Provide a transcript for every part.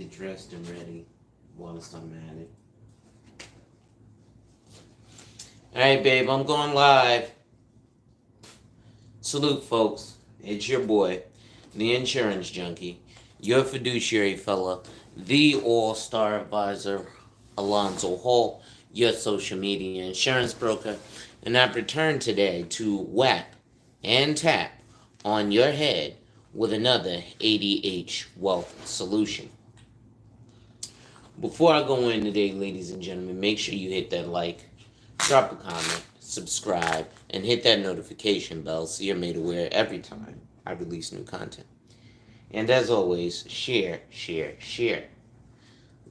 get dressed and ready whilst I'm at it. Alright, babe, I'm going live. Salute, folks. It's your boy, the insurance junkie, your fiduciary fella, the all-star advisor, Alonzo Hall, your social media insurance broker, and I've returned today to whack and tap on your head with another ADH wealth solution. Before I go in today, ladies and gentlemen, make sure you hit that like, drop a comment, subscribe, and hit that notification bell so you're made aware every time I release new content. And as always, share, share, share.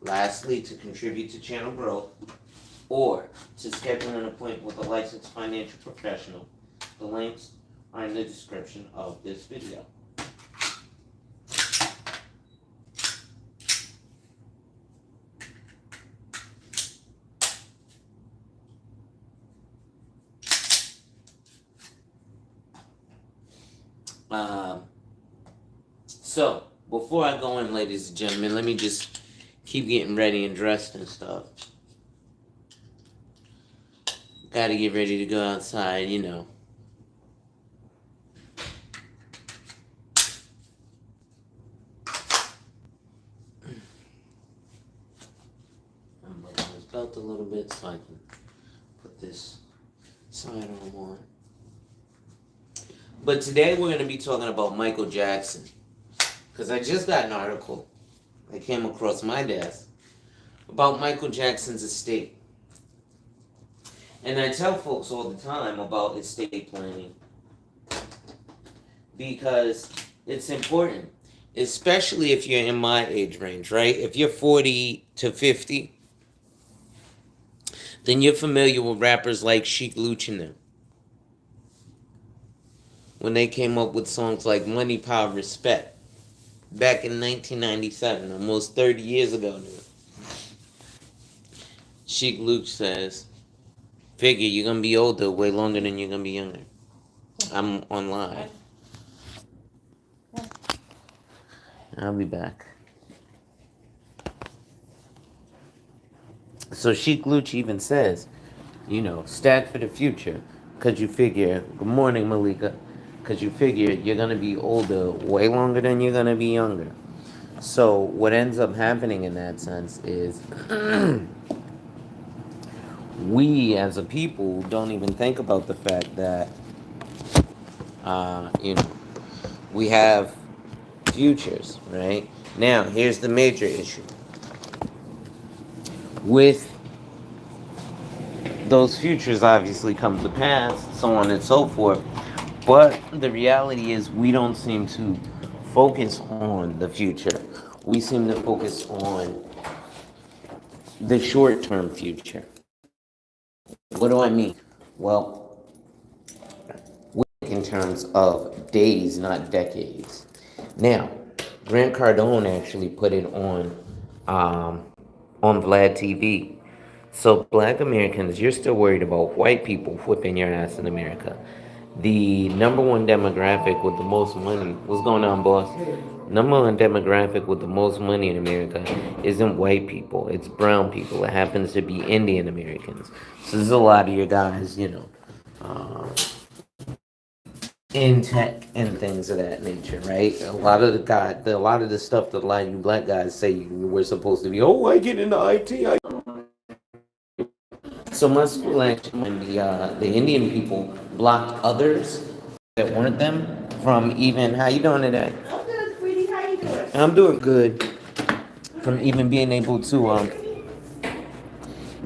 Lastly, to contribute to channel growth or to schedule an appointment with a licensed financial professional, the links are in the description of this video. So, before I go in, ladies and gentlemen, let me just keep getting ready and dressed and stuff. Gotta get ready to go outside, you know. I'm buckling this belt a little bit so I can put this sidearm on. But today we're going to be talking about Michael Jackson. Because I just got an article that came across my desk about Michael Jackson's estate. And I tell folks all the time about estate planning because it's important, especially if you're in my age range, right? If you're 40 to 50, then you're familiar with rappers like Sheek Louch and them. When they came up with songs like Money, Power, Respect. Back in 1997, almost 30 years ago now. Sheek Louch says, figure you're going to be older way longer than you're going to be younger. I'm on live. I'll be back. So Sheek Louch even says, you know, stack for the future. Because you figure, good morning, Malika. Because you figure you're going to be older way longer than you're going to be younger. So what ends up happening in that sense is we as a people don't even think about the fact that, we have futures, right? Now, here's the major issue. With those futures obviously come to pass, so on and so forth. But the reality is we don't seem to focus on the future. We seem to focus on the short-term future. What do I mean? Well, in terms of days, not decades. Now, Grant Cardone actually put it on Vlad TV. So black Americans, you're still worried about white people whipping your ass in America. The number one demographic with the most money, what's going on, boss? Number one demographic with the most money in America isn't white people, it's brown people. It happens to be Indian Americans. So there's a lot of your guys, in tech and things of that nature, right? A lot of the stuff that a lot of you black guys say we're supposed to be. Oh, I get into IT. So my school actually, the Indian people blocked others that weren't them from even. How you doing today? I'm good, sweetie. How you doing? I'm doing good. From even being able to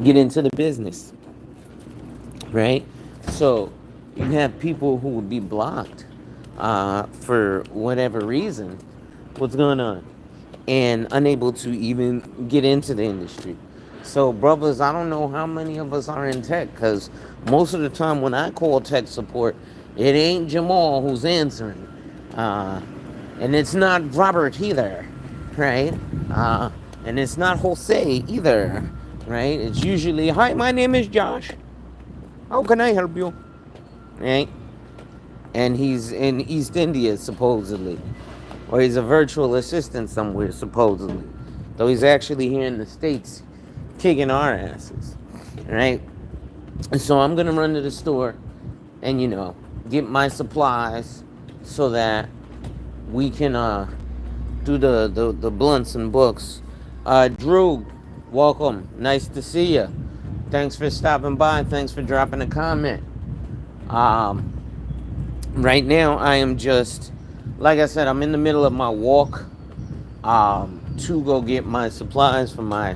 get into the business, right? So you have people who would be blocked for whatever reason. What's going on? And unable to even get into the industry. So, brothers, I don't know how many of us are in tech, because most of the time when I call tech support, it ain't Jamal who's answering. And it's not Robert either, right? And it's not Jose either, right? It's usually, hi, my name is Josh. How can I help you? Right? And he's in East India, supposedly. Or he's a virtual assistant somewhere, supposedly. though he's actually here in the States kicking our asses, right? And so I'm gonna run to the store and get my supplies so that we can do the blunts and books. Drew, welcome. Nice to see you. Thanks for stopping by. Thanks for dropping a comment. Um, right now, I am just, like I said, I'm in the middle of my walk to go get my supplies for my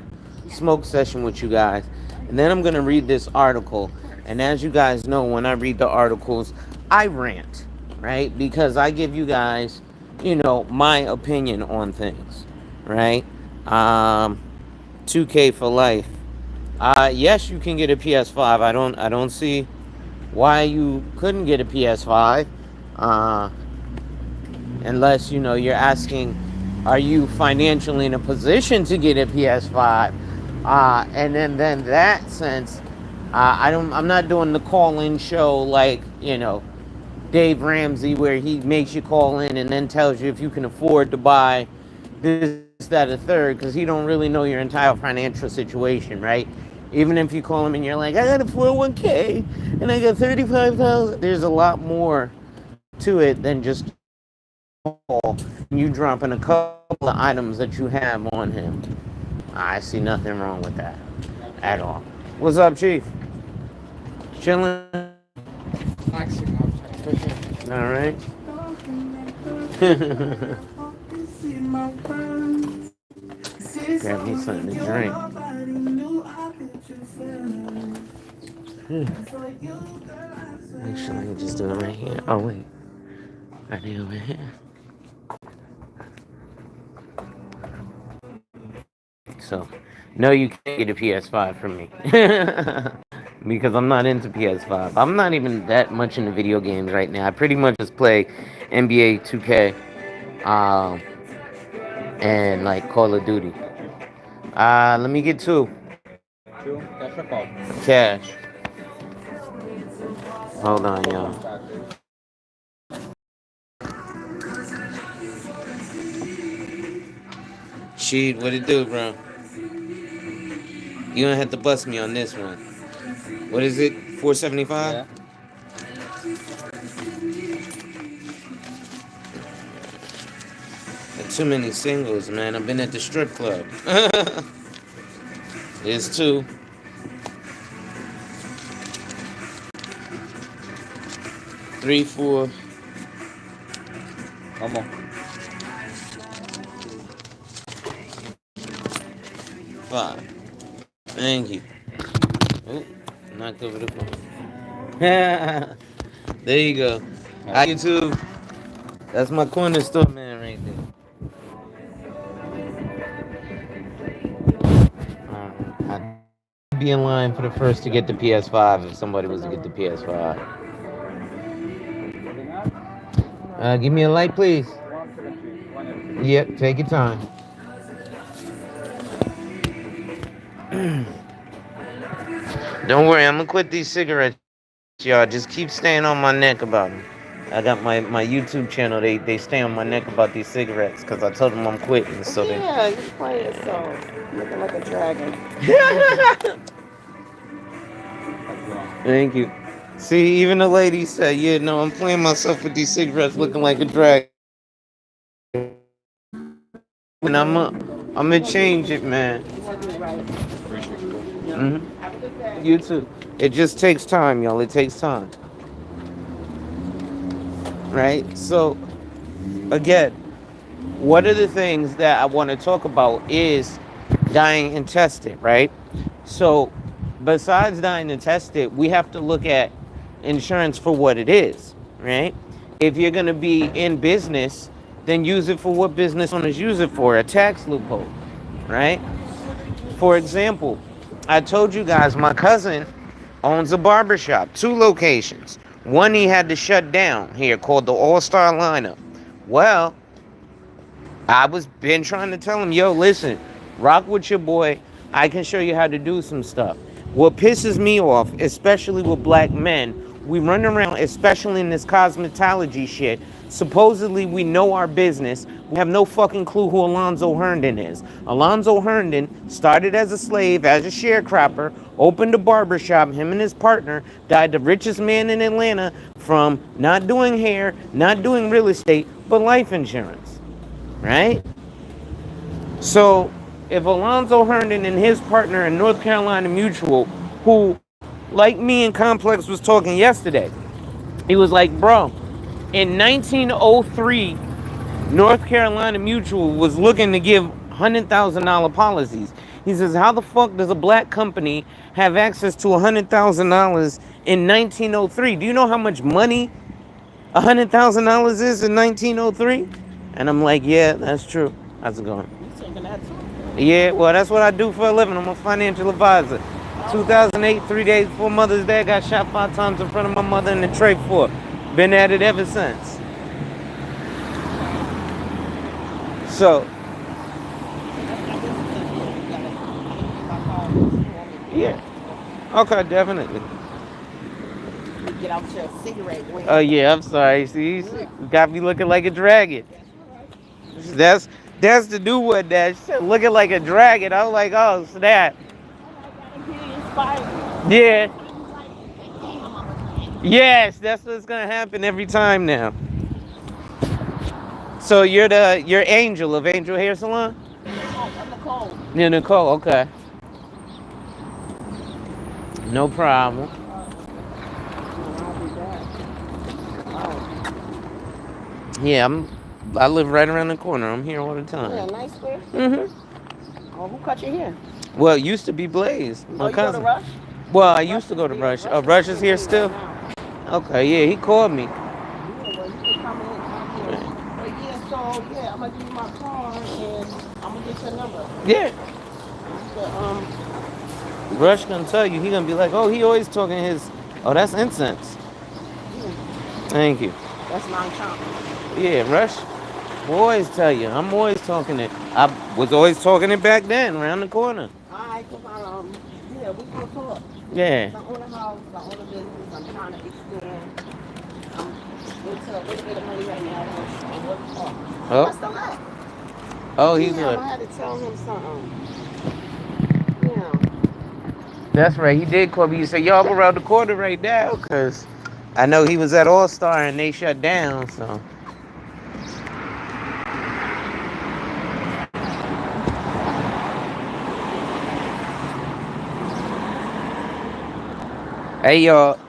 smoke session with you guys. And then I'm going to read this article. And as you guys know, when I read the articles, I rant, right? Because I give you guys, my opinion on things, right? 2K for life. Yes, you can get a PS5. I don't see why you couldn't get a PS5. Unless, you're asking, are you financially in a position to get a PS5? And then that sense, I'm not doing the call-in show like, Dave Ramsey, where he makes you call in and then tells you if you can afford to buy this, that, or third, because he don't really know your entire financial situation, right? Even if you call him and you're like, I got a 401k and I got 35,000, there's a lot more to it than just call and you dropping a couple of items that you have on him. I see nothing wrong with that at all. What's up, Chief? Chilling? All right. Grab me something to drink. Actually, let me just do it right here. Oh, wait. Right here, over here. So, no, you can't get a PS5 from me. Because I'm not into PS5. I'm not even that much into video games right now. I pretty much just play NBA 2K and like Call of Duty. Let me get two. Two? Cash or call? Cash. Hold on, y'all. Sheed, what it do, bro? You don't have to bust me on this one. What is it? 475? Yeah. Too many singles, man. I've been at the strip club. There's two. Three, four. One more. Five. Thank you. Oh, knocked over the phone. There you go. Hi, YouTube. That's my corner store man right there. I'd be in line for the first to get the PS5 if somebody was to get the PS5. Give me a light, please. Yep, take your time. Don't worry, I'm gonna quit these cigarettes, y'all. Just keep staying on my neck about them. I got my YouTube channel. They stay on my neck about these cigarettes because I told them I'm quitting. So Yeah, you play yourself. Looking like a dragon. Thank you. See, even the lady said, "Yeah, no, I'm playing myself with these cigarettes, looking like a dragon." And I'm gonna change it, man. Mm-hmm. You too. It just takes time, y'all. It takes time. Right? So, again, one of the things that I want to talk about is dying intestate, right? So, besides dying intestate, we have to look at insurance for what it is, right? If you're going to be in business, then use it for what business owners use it for, a tax loophole, right? For example, I told you guys my cousin owns a barbershop, 2 locations. One he had to shut down here called the All-Star Lineup. Well, I was been trying to tell him, yo, listen, rock with your boy. I can show you how to do some stuff. What pisses me off, especially with black men We run around, especially in this cosmetology shit. Supposedly we know our business. We have no fucking clue who Alonzo Herndon is. Alonzo Herndon started as a slave, as a sharecropper, opened a barbershop. Him and his partner died the richest man in Atlanta from not doing hair, not doing real estate, but life insurance. Right? So if Alonzo Herndon and his partner in North Carolina Mutual, who, like me and Complex was talking yesterday, he was like, bro, in 1903, North Carolina Mutual was looking to give $100,000 policies. He says, how the fuck does a black company have access to $100,000 in 1903? Do you know how much money $100,000 is in 1903? And I'm like, yeah, that's true. How's it going? You taking that too? Yeah, well, that's what I do for a living. I'm a financial advisor. 2008, 3 days before Mother's Day, I got shot 5 times in front of my mother in the tray for. Been at it ever since. So, yeah. Okay, definitely. Get out your cigarette. Oh, yeah, I'm sorry. See, you got me looking like a dragon. That's the new one, that shit, looking like a dragon. I was like, oh, snap. Yeah. Yes, that's what's gonna happen every time now. So you're Angel of Angel Hair Salon? I'm Nicole. Yeah, Nicole. Okay. No problem. Yeah, I live right around the corner. I'm here all the Yeah, time. nice square. Mm-hmm. Oh, who cut your hair? Well, it used to be Blaze, my You go to cousin. Rush? Well, I used to go to Rush. Rush is here still? Now. Okay, yeah, he called me. Yeah, well, you can come in here. But yeah, so yeah, I'm gonna give you my card and I'm gonna get your number. Yeah. But, Rush gonna tell you, he gonna be like, oh, he always talking his, oh, that's incense. Thank you. that's long chomp. Yeah, Rush will always tell you. I'm always talking it. I was always talking it back then, around the corner. Alright, cause yeah, we gonna talk. Yeah. I own a house, I own a business, I'm trying to expand. I'm into a little bit of money right now. I'm working hard. Oh. What's the left? Oh, he's Yeah, good. I had to tell him something. Yeah. That's right. He did call me. He said, y'all go around the corner right now, because I know he was at All Star and they shut down, so. Hey, y'all.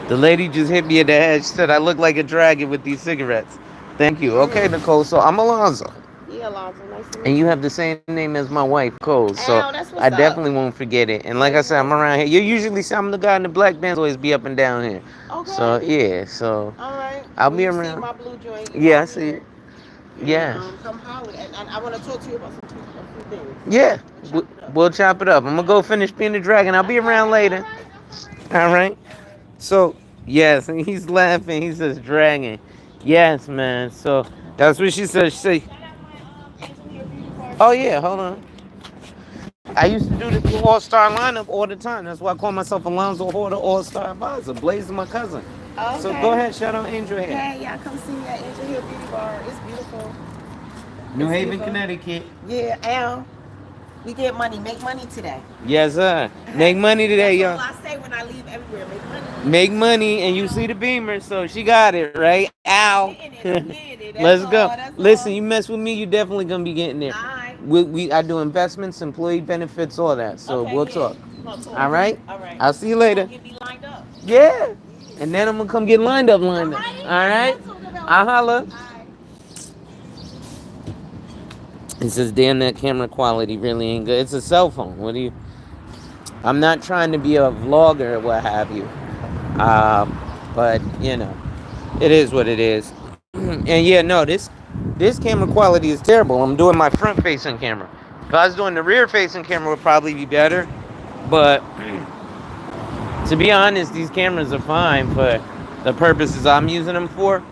The lady just hit me in the head. She said I look like a dragon with these cigarettes. Thank you. Okay, Nicole. So I'm Alonzo. Yeah, Alonzo, nice to meet you. And you have the same name as my wife, Cole. So Ow, that's what's I up. definitely won't forget it. And like I said, I'm around here. You usually see I'm the guy in the black bands always be up and down here. Okay. So yeah, so all right. I'll When be you around. See my blue joint. Yeah, I see it. Yes. Come holler. And I want to talk to you about a few things. Yeah. We'll chop it up. I'm gonna go finish being the dragon. I'll be around later. All right. So yes, and he's laughing. He says dragon. Yes, man. So that's what she said. She said, oh yeah, hold on. I used to do this All-Star lineup all the time. That's why I call myself Alonzo Horder All-Star Advisor. Blaze is my cousin. Okay. So go ahead, shout out Angel Hair. Hey, y'all come see me at Angel Hill Beauty Bar. It's beautiful. New It's Haven, beautiful. Connecticut. Yeah, Al. We get money. Make money today. Yes, sir. Make money today, y'all. That's all I say when I leave everywhere. Make money. Make money, and you see the Beamer, so she got it, right? Ow. I'm getting it. Let's That's go. all, that's Listen, all. you mess with me, you definitely gonna be getting there. All right. I do investments, employee benefits, all that. So Okay, we'll yeah. talk. We'll talk. All right. All right. I'll see you later. Get me lined up. Yeah. And then I'm gonna come get lined up. All right. I'll holla. It says, damn, that camera quality really ain't good. It's a cell phone. What do you? I'm not trying to be a vlogger or what have you. But you know, it is what it is. And yeah, no, this camera quality is terrible. I'm doing my front facing camera. If I was doing the rear facing camera, it would probably be better. But to be honest, these cameras are fine for the purposes I'm using them for.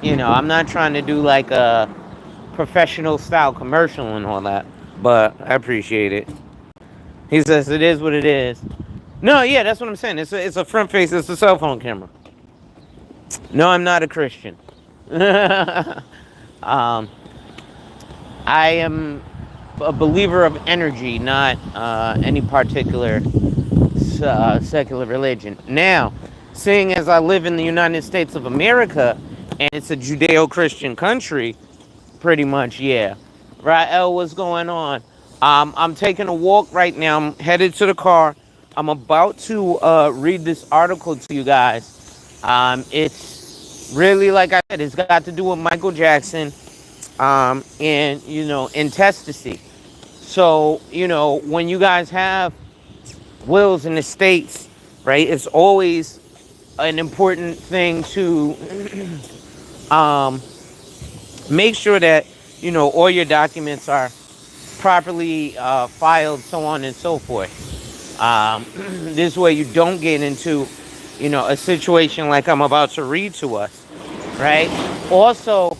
You know, I'm not trying to do like a professional style commercial and all that, but I appreciate it. He says it is what it is. No, yeah, that's what I'm saying. It's a front face. It's a cell phone camera. No, I'm not a Christian. um, I am a believer of energy, not any particular secular religion. Now, seeing as I live in the United States of America, and it's a Judeo-Christian country, pretty much, yeah. Rael, what's going on? I'm taking a walk right now. I'm headed to the car. I'm about to read this article to you guys. It's really, like I said, it's got to do with Michael Jackson and, intestacy. So, when you guys have wills in the States, right, it's always an important thing to um, make sure that, all your documents are properly filed, so on and so forth. This way you don't get into, a situation like I'm about to read to us, right? Also,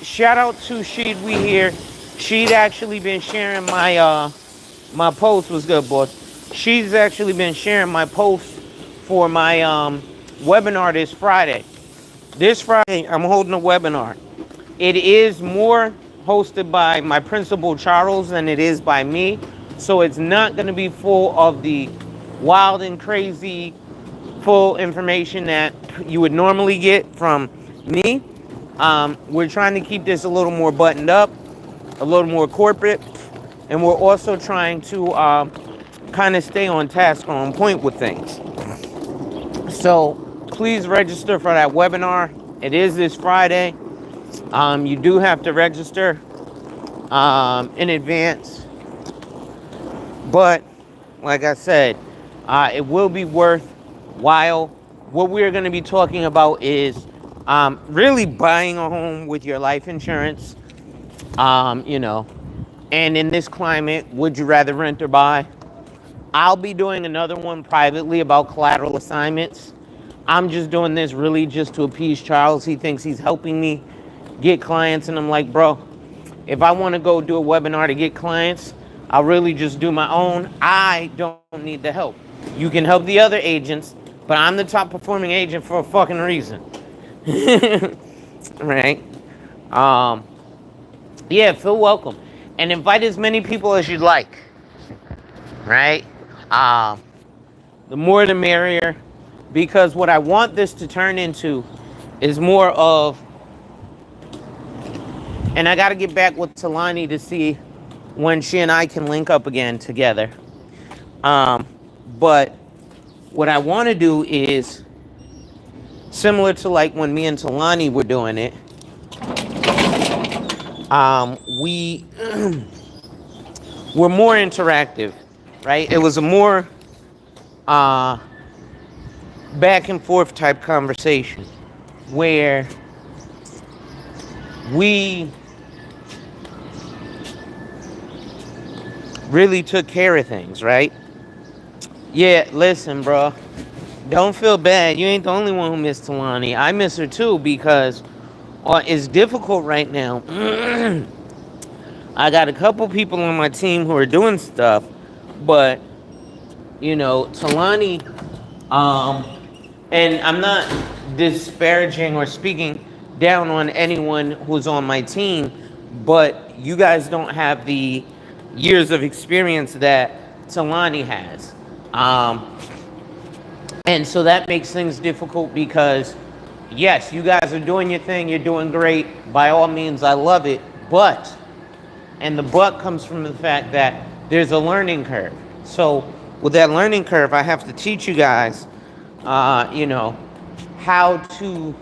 shout out to Sheed We Here. She'd actually been sharing my post. Was good, boss. She's actually been sharing my post for my webinar this Friday. This Friday, I'm holding a webinar. It is more hosted by my principal Charles than it is by me. So it's not going to be full of the wild and crazy full information that you would normally get from me. We're trying to keep this a little more buttoned up, a little more corporate, and we're also trying to kind of stay on task or on point with things. So please register for that webinar. It is this Friday. You do have to register in advance, but like I said, it will be worthwhile. What we're going to be talking about is really buying a home with your life insurance. And in this climate, would you rather rent or buy? I'll be doing another one privately about collateral assignments. I'm just doing this really just to appease Charles. He thinks he's helping me get clients, and I'm like, bro, if I want to go do a webinar to get clients, I'll really just do my own. I don't need the help. You can help the other agents, but I'm the top performing agent for a fucking reason. Right? Yeah, feel welcome. And invite as many people as you'd like. Right? The more the merrier. Because what I want this to turn into is more of, and I got to get back with Talani to see when she and I can link up again together. But what I want to do is similar to like when me and Talani were doing it. We were more interactive, right? It was a more back and forth type conversation where we really took care of things, right? Yeah, listen, bro. Don't feel bad. You ain't the only one who missed Talani. I miss her too because it's difficult right now. I got a couple people on my team who are doing stuff, but Talani, and I'm not disparaging or speaking down on anyone who's on my team, but you guys don't have the years of experience that Talani has. And so that makes things difficult because, yes, you guys are doing your thing. You're doing great. By all means, I love it. But, and the but comes from the fact that there's a learning curve. So with that learning curve, I have to teach you guys, how to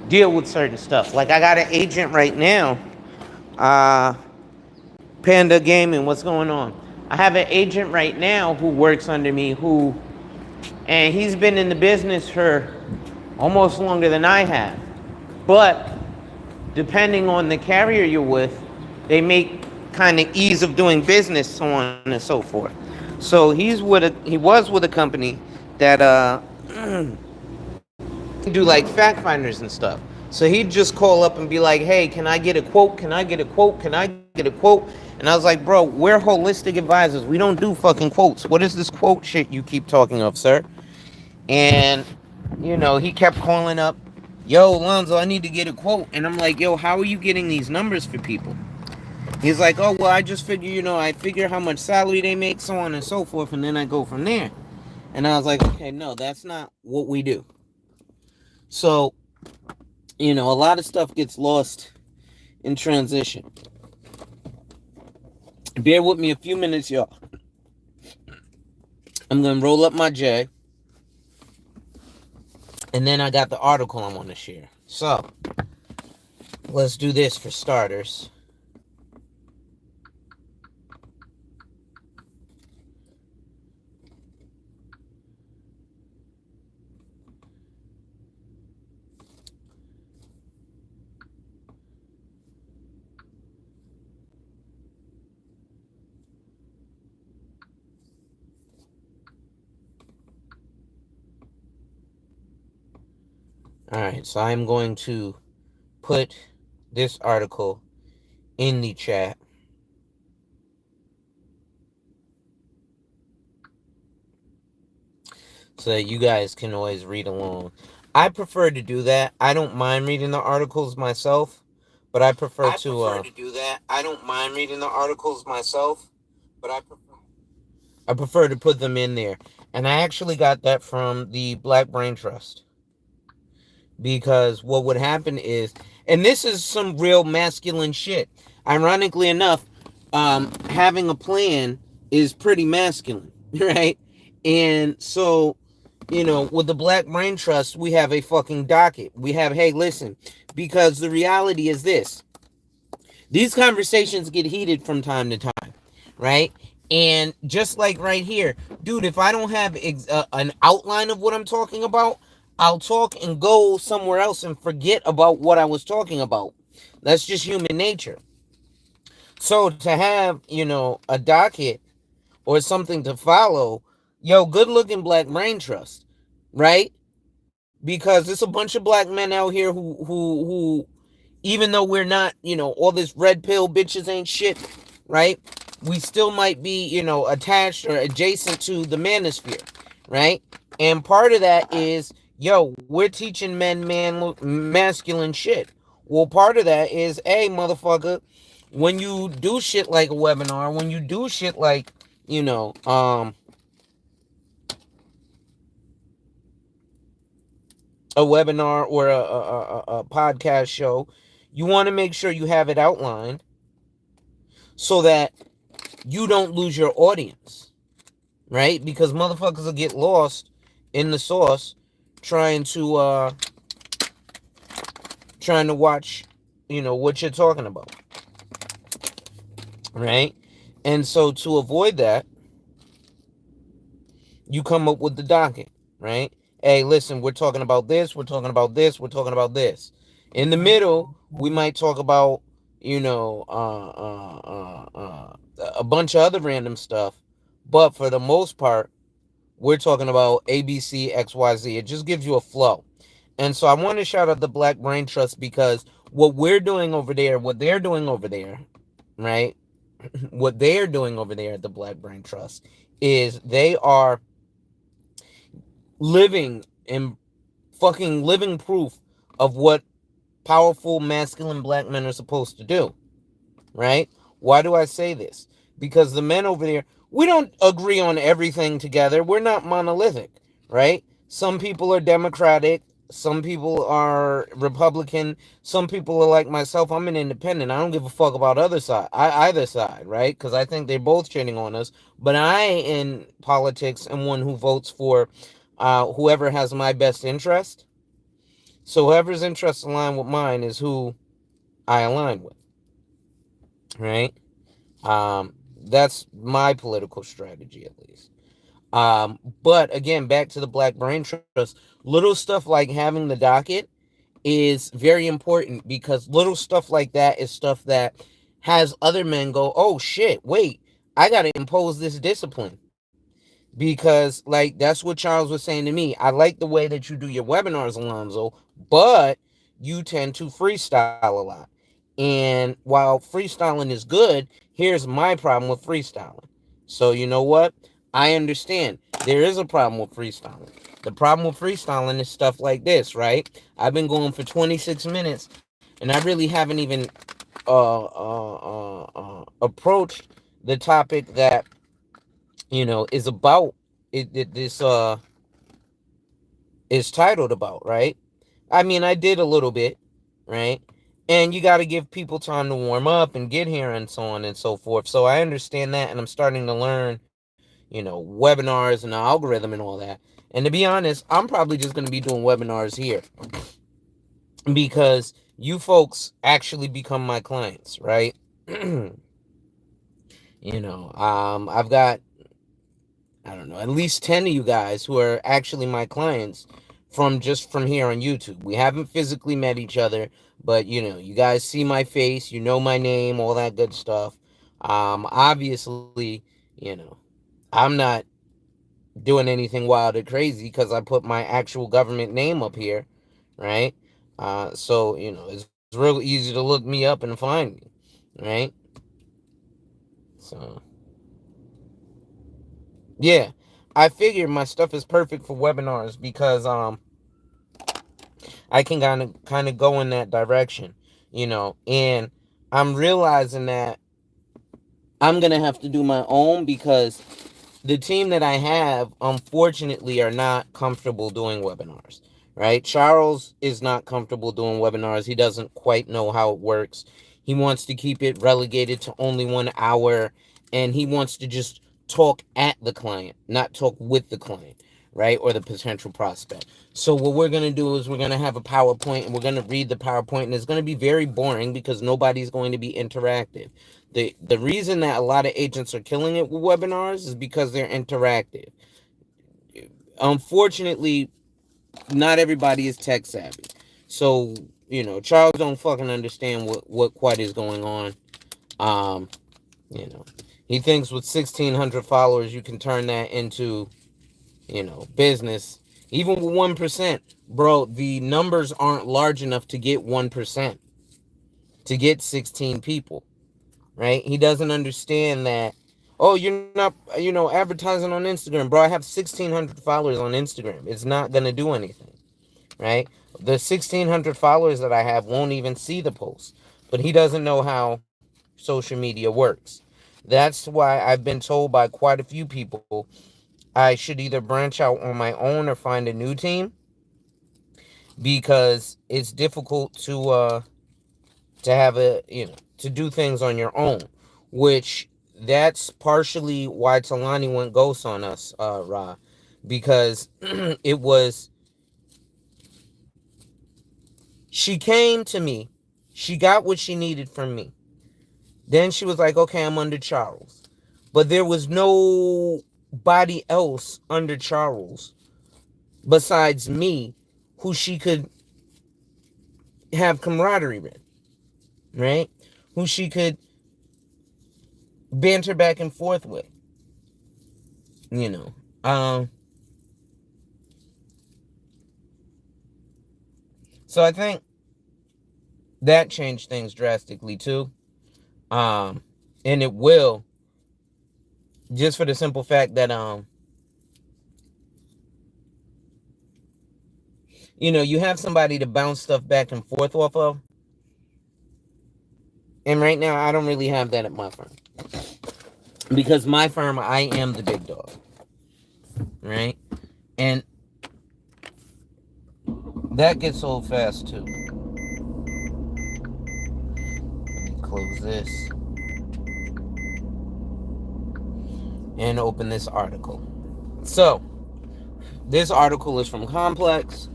deal with certain stuff. Like I got an agent right now, Panda Gaming, what's going on? I have an agent right now who works under me and he's been in the business for almost longer than I have. But depending on the carrier you're with, they make kind of ease of doing business, so on and so forth. So he was with a company that do like fact finders and stuff. So he'd just call up and be like, hey, can I get a quote? Can I get a quote? Can I get a quote? And I was like, bro, we're holistic advisors. We don't do fucking quotes. What is this quote shit you keep talking of, sir? And, he kept calling up, yo, Lonzo, I need to get a quote. And I'm like, yo, how are you getting these numbers for people? He's like, oh, well, I just figure, I figure how much salary they make, so on and so forth, and then I go from there. And I was like, okay, no, that's not what we do. So, a lot of stuff gets lost in transition. Bear with me a few minutes, y'all. I'm going to roll up my J, and then I got the article I want to share. So, let's do this for starters. All right, so I'm going to put this article in the chat. So that you guys can always read along. I prefer to do that. I don't mind reading the articles myself, but I prefer to do that. I don't mind reading the articles myself, but I prefer to put them in there. And I actually got that from the Black Brain Trust. Because what would happen is, and this is some real masculine shit. Ironically enough, having a plan is pretty masculine, right? And so, with the Black Brain Trust, we have a fucking docket. We have, hey, listen, because the reality is this. These conversations get heated from time to time, right? And just like right here, dude, if I don't have an outline of what I'm talking about, I'll talk and go somewhere else and forget about what I was talking about. That's just human nature. So to have, a docket or something to follow, yo, good looking Black Brain Trust, right? Because there's a bunch of black men out here who even though we're not, all this red pill bitches ain't shit, right? We still might be, attached or adjacent to the manosphere, right? And part of that is, yo, we're teaching men masculine shit. Well, part of that is, hey, motherfucker, when you do shit like a webinar, when you do shit like, a webinar or a podcast show, you want to make sure you have it outlined so that you don't lose your audience, right? Because motherfuckers will get lost in the sauce trying to watch, what you're talking about, right? And so to avoid that, you come up with the docket, right? Hey, listen, we're talking about this, we're talking about this, we're talking about this. In the middle, we might talk about, a bunch of other random stuff. But for the most part, we're talking about ABC, XYZ. It just gives you a flow. And so I want to shout out the Black Brain Trust because what we're doing over there, what they're doing over there, right? What they're doing over there at the Black Brain Trust is they are living and fucking living proof of what powerful masculine black men are supposed to do, right? Why do I say this? Because the men over there, we don't agree on everything together. We're not monolithic, right? Some people are Democratic, some people are Republican, some people are like myself. I'm an independent. I don't give a fuck about either side, right? Because I think they're both cheating on us. But I, in politics, am one who votes for whoever has my best interest. So whoever's interests align with mine is who I align with, right? That's my political strategy, at least. But again, back to the Black Brain Trust, little stuff like having the docket is very important because little stuff like that is stuff that has other men go, oh shit, wait, I got to impose this discipline. Because, like, that's what Charles was saying to me. I like the way that you do your webinars, Alonzo, but you tend to freestyle a lot. And while freestyling is good, Here's my problem with freestyling. So you know what? I understand there is a problem with freestyling. The problem with freestyling is stuff like this, right? I've been going for 26 minutes, and I really haven't even approached the topic that is about this is titled about, right? I mean, I did a little bit, right? And you got to give people time to warm up and get here and so on and so forth. So I understand that, and I'm starting to learn, webinars and the algorithm and all that. And to be honest, I'm probably just going to be doing webinars here because you folks actually become my clients, right? I've got, I don't know, at least 10 of you guys who are actually my clients from here on YouTube. We haven't physically met each other, but you guys see my face, my name, all that good stuff. Obviously, I'm not doing anything wild or crazy because I put my actual government name up here, right? So, it's real easy to look me up and find me, right? So, yeah. I figured my stuff is perfect for webinars because I can kind of go in that direction, and I'm realizing that I'm going to have to do my own because the team that I have, unfortunately, are not comfortable doing webinars, right? Charles is not comfortable doing webinars. He doesn't quite know how it works. He wants to keep it relegated to only 1 hour, and he wants to just talk at the client, not talk with the client, right? Or the potential prospect. So what we're going to do is we're going to have a PowerPoint, and we're going to read the PowerPoint, and it's going to be very boring because nobody's going to be interactive. The reason that a lot of agents are killing it with webinars is because they're interactive. Unfortunately, not everybody is tech savvy. So, Charles don't fucking understand what quite is going on. Um, you know, he thinks with 1,600 followers you can turn that into, business. Even with 1%, bro, the numbers aren't large enough to get 1%, to get 16 people. Right? He doesn't understand that, oh, you're not, advertising on Instagram. Bro, I have 1,600 followers on Instagram. It's not going to do anything, right? The 1,600 followers that I have won't even see the post, but he doesn't know how social media works. That's why I've been told by quite a few people I should either branch out on my own or find a new team because it's difficult to have to do things on your own, which that's partially why Talani went ghost on us, Ra, because it was, she came to me, she got what she needed from me. Then she was like, okay, I'm under Charles. But there was nobody else under Charles besides me who she could have camaraderie with, right? Who she could banter back and forth with, you know. So I think that changed things drastically too. And it will, just for the simple fact that you have somebody to bounce stuff back and forth off of. And right now I don't really have that at my firm. Because my firm, I am the big dog. Right? And that gets old fast too. Let me close this and open this article. So, this article is from Complex,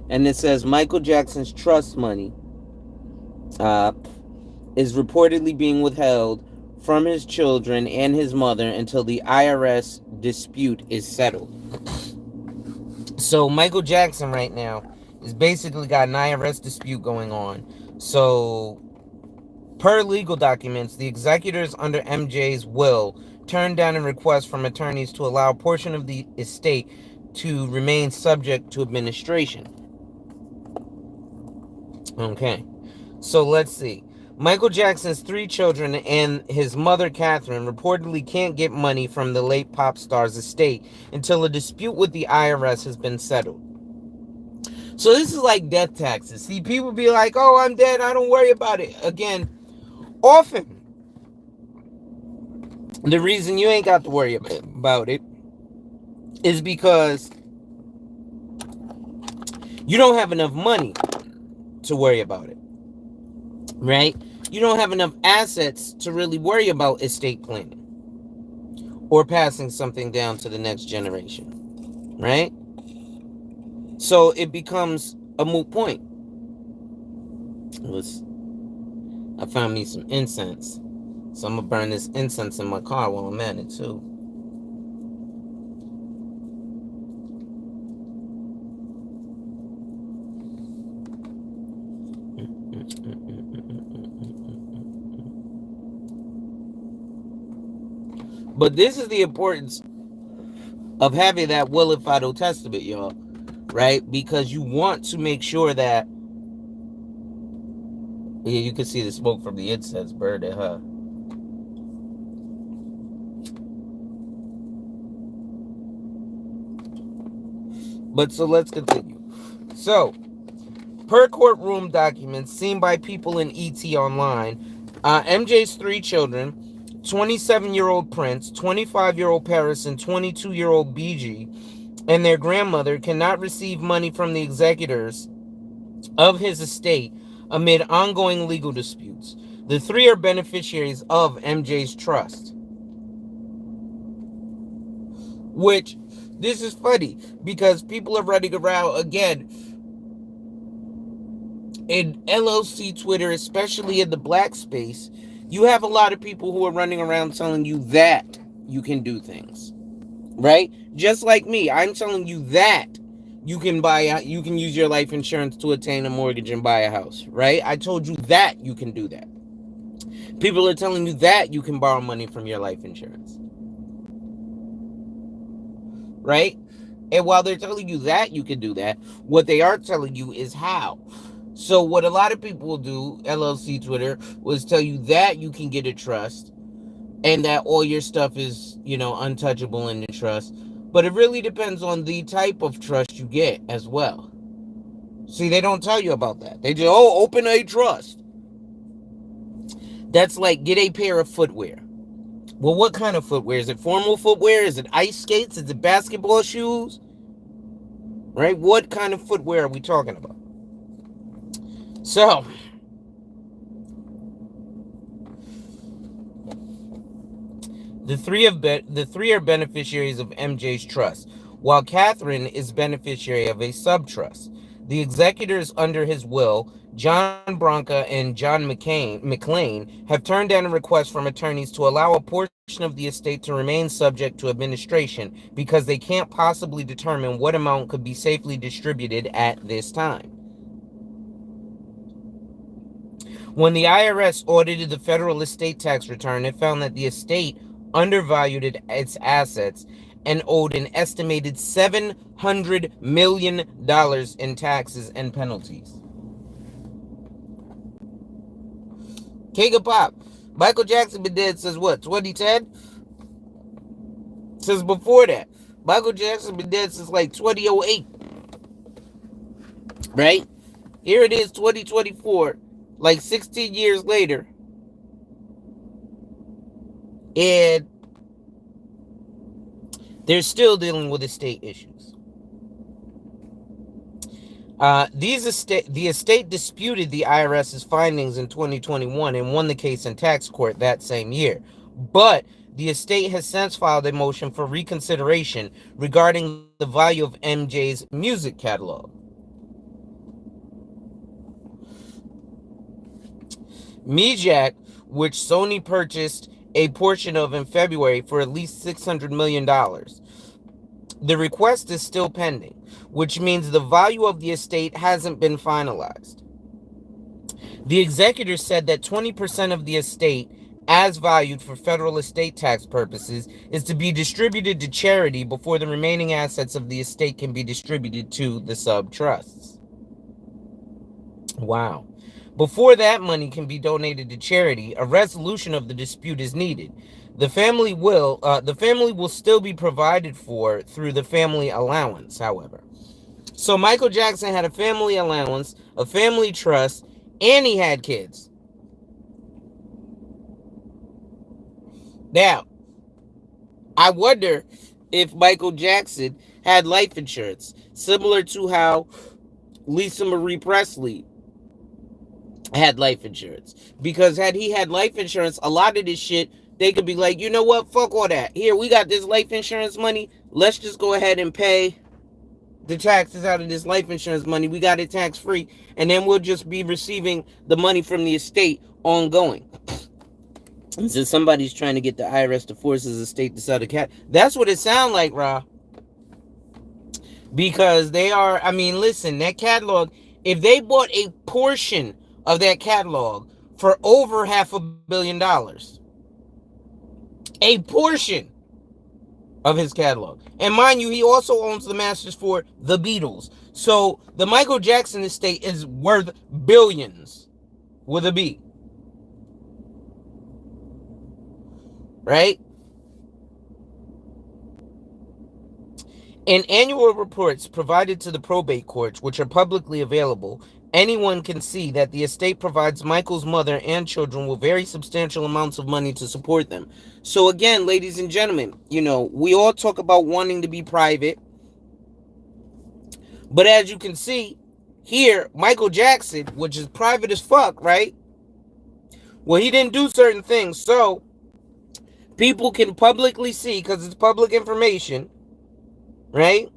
and it says Michael Jackson's trust money is reportedly being withheld from his children and his mother until the IRS dispute is settled. So Michael Jackson right now is basically got an IRS dispute going on. So per legal documents, the executors under MJ's will turned down a request from attorneys to allow a portion of the estate to remain subject to administration. Okay, so let's see. Michael Jackson's three children and his mother, Catherine, reportedly can't get money from the late pop star's estate until a dispute with the IRS has been settled. So this is like death taxes. See, people be like, oh, I'm dead, I don't worry about it. Again, often, the reason you ain't got to worry about it is because you don't have enough money to worry about it, right? You don't have enough assets to really worry about estate planning or passing something down to the next generation, right? So it becomes a moot point. I found me some incense, so I'm gonna burn this incense in my car while I'm at it too. But this is the importance of having that will and final testament, y'all, right? Because you want to make sure that, yeah, you can see the smoke from the incense burning, huh? But so let's continue. So, per courtroom documents seen by people in ET online, MJ's three children, 27-year-old Prince, 25-year-old Paris, and 22-year-old BG, and their grandmother cannot receive money from the executors of his estate amid ongoing legal disputes. The three are beneficiaries of MJ's trust. Which, this is funny, because people are running around, again, in LLC Twitter, especially in the black space, you have a lot of people who are running around telling you that you can do things, right? Just like me, I'm telling you that you can use your life insurance to attain a mortgage and buy a house, right? I told you that you can do that. People are telling you that you can borrow money from your life insurance, right? And while they're telling you that you can do that, what they are telling you is how. So what a lot of people will do, LLC Twitter, was tell you that you can get a trust and that all your stuff is, untouchable in the trust. But it really depends on the type of trust you get as well. See, they don't tell you about that. They just, open a trust. That's like, get a pair of footwear. Well, what kind of footwear? Is it formal footwear? Is it ice skates? Is it basketball shoes? Right? What kind of footwear are we talking about? So, the three are beneficiaries of MJ's trust, while Catherine is beneficiary of a sub-trust. The executors under his will, John Branca and John McLean, have turned down a request from attorneys to allow a portion of the estate to remain subject to administration because they can't possibly determine what amount could be safely distributed at this time. When the IRS audited the federal estate tax return, it found that the estate undervalued its assets and owed an estimated $700 million in taxes and penalties. King of Pop. Michael Jackson been dead since what, 2010? Since before that. Michael Jackson been dead since like 2008. Right? Here it is, 2024. Like 16 years later. And they're still dealing with estate issues. The estate disputed the IRS's findings in 2021 and won the case in tax court that same year. But the estate has since filed a motion for reconsideration regarding the value of MJ's music catalog. Mijak, which Sony purchased a portion of in February for at least $600 million. The request is still pending, which means the value of the estate hasn't been finalized. The executor said that 20% of the estate, as valued for federal estate tax purposes, is to be distributed to charity before the remaining assets of the estate can be distributed to the sub-trusts. Wow. Before that money can be donated to charity, a resolution of the dispute is needed. The family will still be provided for through the family allowance, however. So Michael Jackson had a family allowance, a family trust, and he had kids. Now, I wonder if Michael Jackson had life insurance, similar to how Lisa Marie Presley had life insurance. Because had he had life insurance, a lot of this shit, they could be like, you know what, fuck all that. Here, we got this life insurance money. Let's just go ahead and pay the taxes out of this life insurance money. We got it tax free. And then we'll just be receiving the money from the estate ongoing. Since somebody's trying to get the IRS to force his estate to sell the cat. That's what it sounds like, Ra. Because they are, I mean, listen, that catalog, if they bought a portion of that catalog for over $500 million, a portion of his catalog. And mind you, he also owns the masters for the Beatles. So the Michael Jackson estate is worth billions with a B. Right? In annual reports provided to the probate courts, which are publicly available, anyone can see that the estate provides Michael's mother and children with very substantial amounts of money to support them. So again, ladies and gentlemen, we all talk about wanting to be private. But as you can see, here, Michael Jackson, which is private as fuck, right? Well, he didn't do certain things, so people can publicly see, because it's public information, right?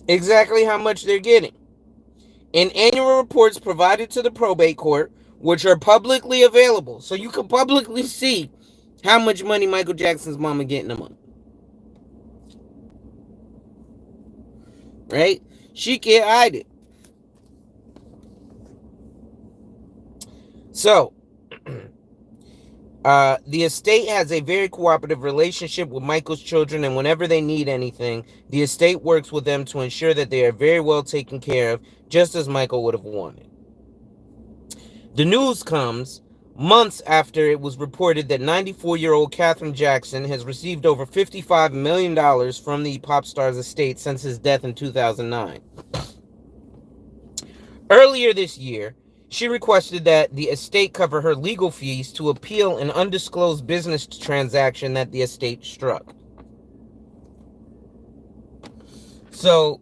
Exactly how much they're getting. In annual reports provided to the probate court, which are publicly available, so you can publicly see how much money Michael Jackson's mama getting a month. Right? She can't hide it. So, the estate has a very cooperative relationship with Michael's children, and whenever they need anything, the estate works with them to ensure that they are very well taken care of, just as Michael would have wanted. The news comes months after it was reported that 94-year-old Catherine Jackson has received over $55 million from the pop star's estate since his death in 2009. Earlier this year, she requested that the estate cover her legal fees to appeal an undisclosed business transaction that the estate struck. So,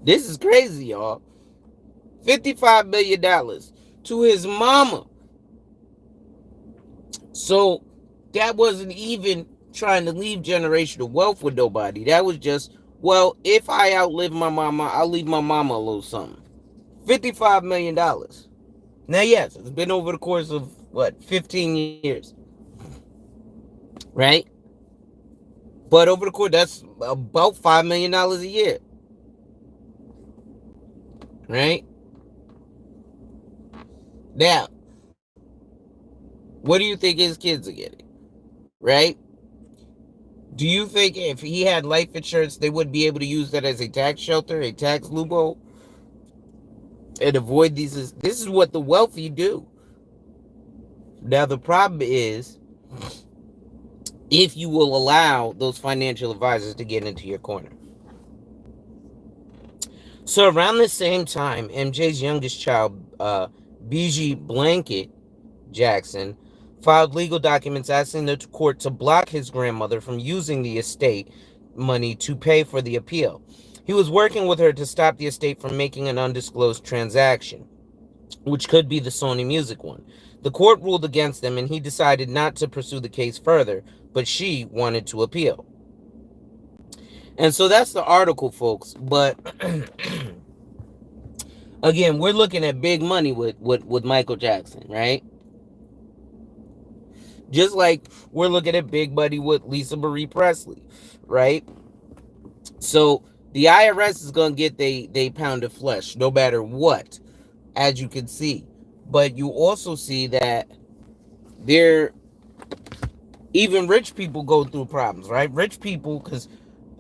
this is crazy, y'all. $55 million to his mama. So, that wasn't even trying to leave generational wealth with nobody. That was just, well, if I outlive my mama, I'll leave my mama a little something. $55 million. Now, yes, it's been over the course of, 15 years. Right? But over the course, that's about $5 million a year. Right? Now, what do you think his kids are getting? Right? Do you think if he had life insurance, they would be able to use that as a tax shelter, a tax loophole, and avoid these? This is what the wealthy do. Now, the problem is if you will allow those financial advisors to get into your corner. So around the same time, MJ's youngest child, BG Blanket Jackson, filed legal documents asking the court to block his grandmother from using the estate money to pay for the appeal. He was working with her to stop the estate from making an undisclosed transaction, which could be the Sony Music one. The court ruled against them, and he decided not to pursue the case further, but she wanted to appeal. And so that's the article, folks. But again, we're looking at big money with Michael Jackson, right? Just like we're looking at big money with Lisa Marie Presley, right? So the IRS is going to get they pound of flesh no matter what, as you can see. But you also see that even rich people go through problems, right? Rich people, because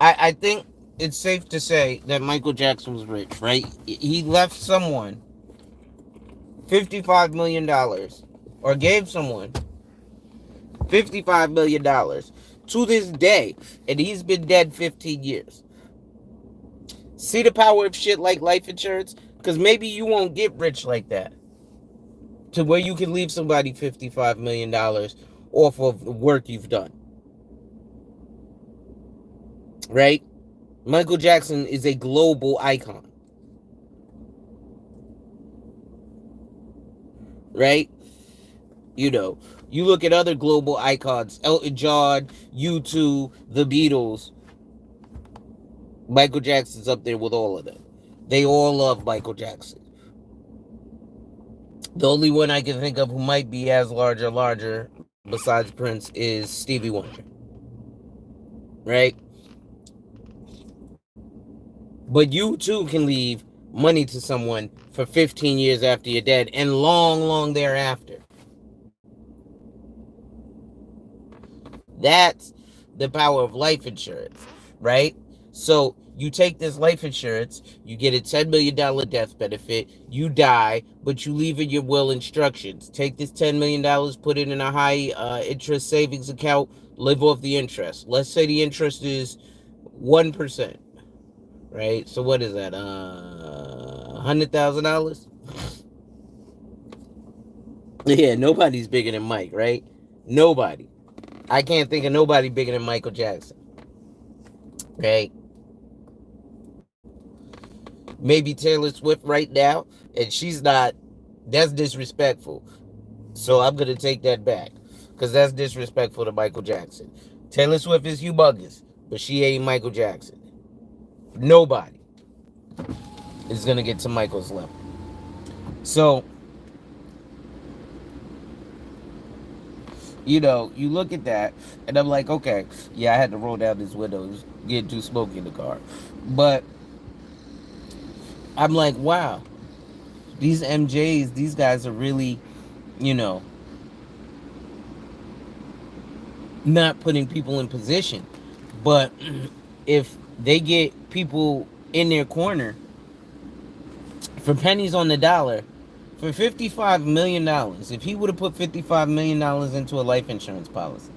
I think it's safe to say that Michael Jackson was rich, right? He left someone $55 million, or gave someone $55 million to this day, and he's been dead 15 years. See the power of shit like life insurance? Because maybe you won't get rich like that, to where you can leave somebody $55 million off of the work you've done. Right? Michael Jackson is a global icon. Right? You know, you look at other global icons, Elton John, U2, the Beatles. Michael Jackson's up there with all of them. They all love Michael Jackson. The only one I can think of who might be as large or larger besides Prince is Stevie Wonder. Right? But you too can leave money to someone for 15 years after you're dead, and long, long thereafter. That's the power of life insurance, right? So you take this life insurance, you get a $10 million death benefit, you die, but you leave in your will instructions. Take this $10 million, put it in a high interest savings account, live off the interest. Let's say the interest is 1%, right? So what is that? $100,000? Yeah, nobody's bigger than Mike, right? Nobody. I can't think of nobody bigger than Michael Jackson. Right? Maybe Taylor Swift right now, and she's not. That's disrespectful. So I'm going to take that back, because that's disrespectful to Michael Jackson. Taylor Swift is humongous, but she ain't Michael Jackson. Nobody is going to get to Michael's level. So, you know, you look at that, and I'm like, okay, yeah, I had to roll down this window. It was getting too smoky in the car. But I'm like, wow, these MJs, these guys are really, you know, not putting people in position. But if they get people in their corner for pennies on the dollar, for $55 million, if he would have put $55 million into a life insurance policy,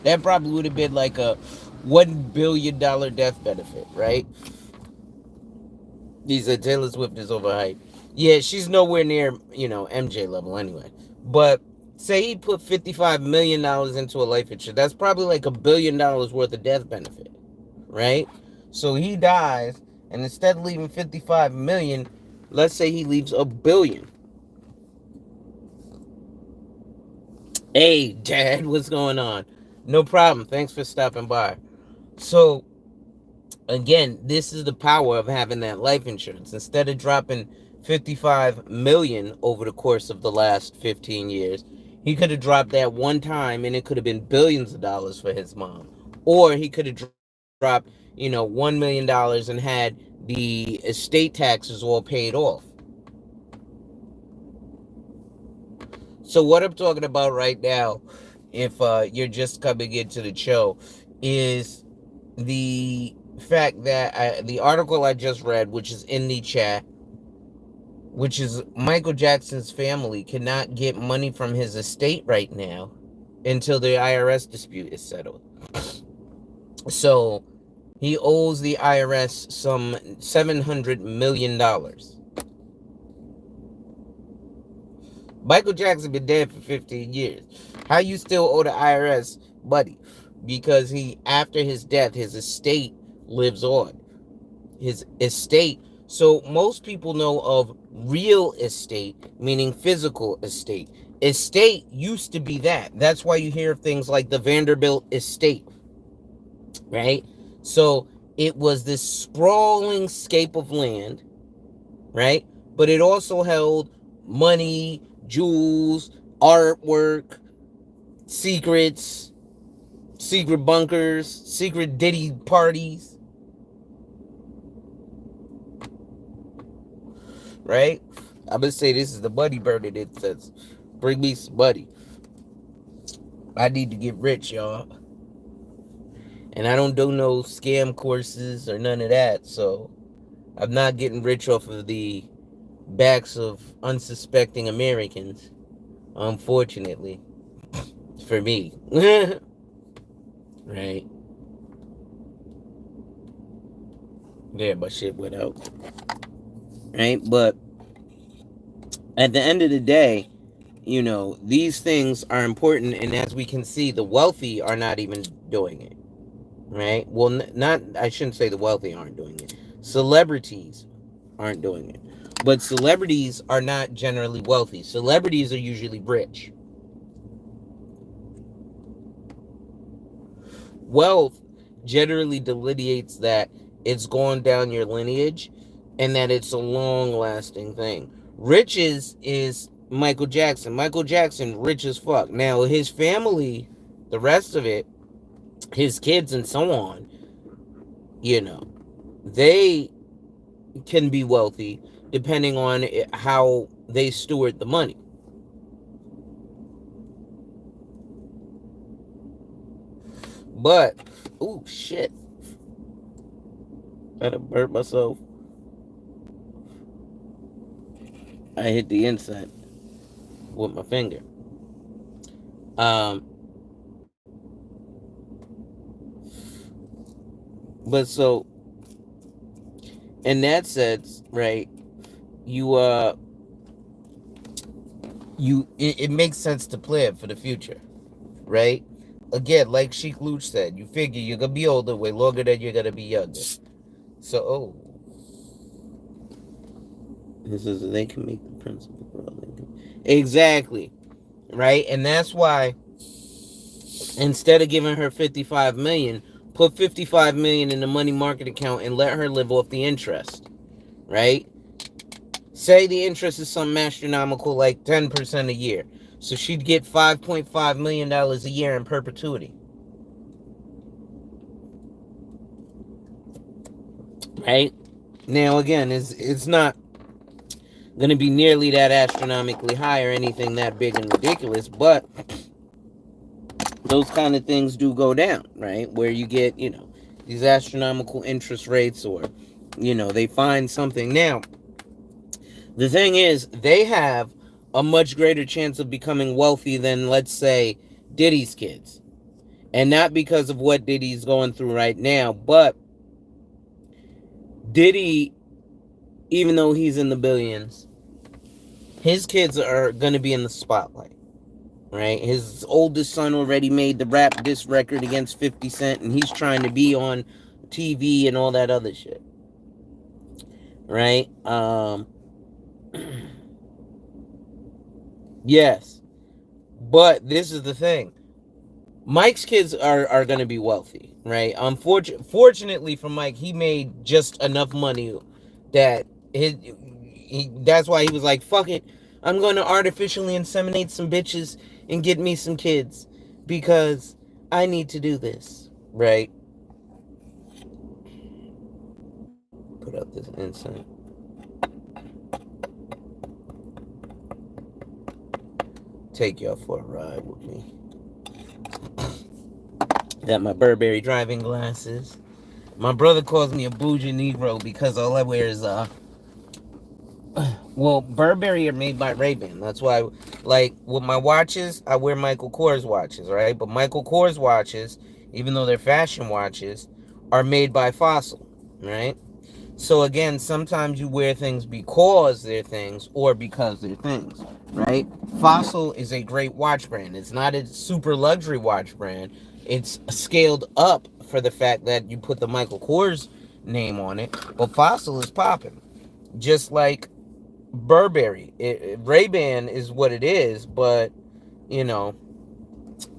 that probably would have been like a $1 billion death benefit, right? He said Taylor Swift is overhyped. Yeah, she's nowhere near, you know, MJ level anyway. But say he put $55 million into a life insurance, that's probably like $1 billion worth of death benefit, right? So he dies, and instead of leaving 55 million, let's say he leaves $1 billion. Hey, Dad, what's going on? No problem. Thanks for stopping by. So, again, this is the power of having that life insurance. Instead of dropping 55 million over the course of the last 15 years, he could have dropped that one time, and it could have been billions of dollars for his mom. Or he could have dropped, you know, $1 million and had the estate taxes all paid off. So what I'm talking about right now, if you're just coming into the show, is the fact that the article I just read, which is in the chat, which is Michael Jackson's family cannot get money from his estate right now until the IRS dispute is settled. So he owes the IRS some $700 million. Michael Jackson been dead for 15 years. How you still owe the IRS money? Because after his death, his estate lives on. His estate. So most people know of real estate, meaning physical estate. Estate used to be that. That's why you hear of things like the Vanderbilt estate, right? So it was this sprawling scape of land, right? But it also held money, jewels, artwork, secrets, secret bunkers, secret Diddy parties, right? I'm gonna say this is the money burner that says, bring me some money. I need to get rich, y'all. And I don't do no scam courses or none of that. So I'm not getting rich off of the backs of unsuspecting Americans, unfortunately, for me. Right? Yeah, but shit went out. Right? But at the end of the day, these things are important. And as we can see, the wealthy are not even doing it. Right? Well, not, I shouldn't say the wealthy aren't doing it. Celebrities aren't doing it. But celebrities are not generally wealthy. Celebrities are usually rich. Wealth generally delineates that it's going down your lineage and that it's a long-lasting thing. Riches is Michael Jackson. Michael Jackson, rich as fuck. Now, his family, the rest of it, his kids and so on, they can be wealthy depending on how they steward the money. But, ooh, shit. I done burnt myself. I hit the inside with my finger. But so, in that sense, right, it makes sense to plan for the future, right? Again, like Sheik Luch said, you figure you're gonna be older way longer than you're gonna be younger. So, this is, they can make the principal grow. Exactly, right? And that's why instead of giving her 55 million, put 55 million in the money market account and let her live off the interest, right? Say the interest is something astronomical like 10% a year. So she'd get $5.5 million a year in perpetuity. Right? Now, again, it's not going to be nearly that astronomically high or anything that big and ridiculous, but those kind of things do go down, right? Where you get, these astronomical interest rates, or, they find something. Now, the thing is, they have a much greater chance of becoming wealthy than, let's say, Diddy's kids. And not because of what Diddy's going through right now, but Diddy, even though he's in the billions, his kids are going to be in the spotlight, right? His oldest son already made the rap diss record against 50 Cent, and he's trying to be on TV and all that other shit, right? Yes. But this is the thing. Mike's kids are going to be wealthy, right? Fortunately for Mike, he made just enough money that that's why he was like, fuck it, I'm going to artificially inseminate some bitches and get me some kids because I need to do this, right? Put up this incense. Take y'all for a ride with me. Got my Burberry driving glasses. My brother calls me a bougie Negro because all I wear is well, Burberry are made by Ray-Ban. That's why, like, with my watches, I wear Michael Kors watches, right? But Michael Kors watches, even though they're fashion watches, are made by Fossil, right? So again, sometimes you wear things because they're things or because they're things, right? Fossil is a great watch brand. It's not a super luxury watch brand. It's scaled up for the fact that you put the Michael Kors name on it. But Fossil is popping. Just like Burberry. Ray-Ban is what it is, but,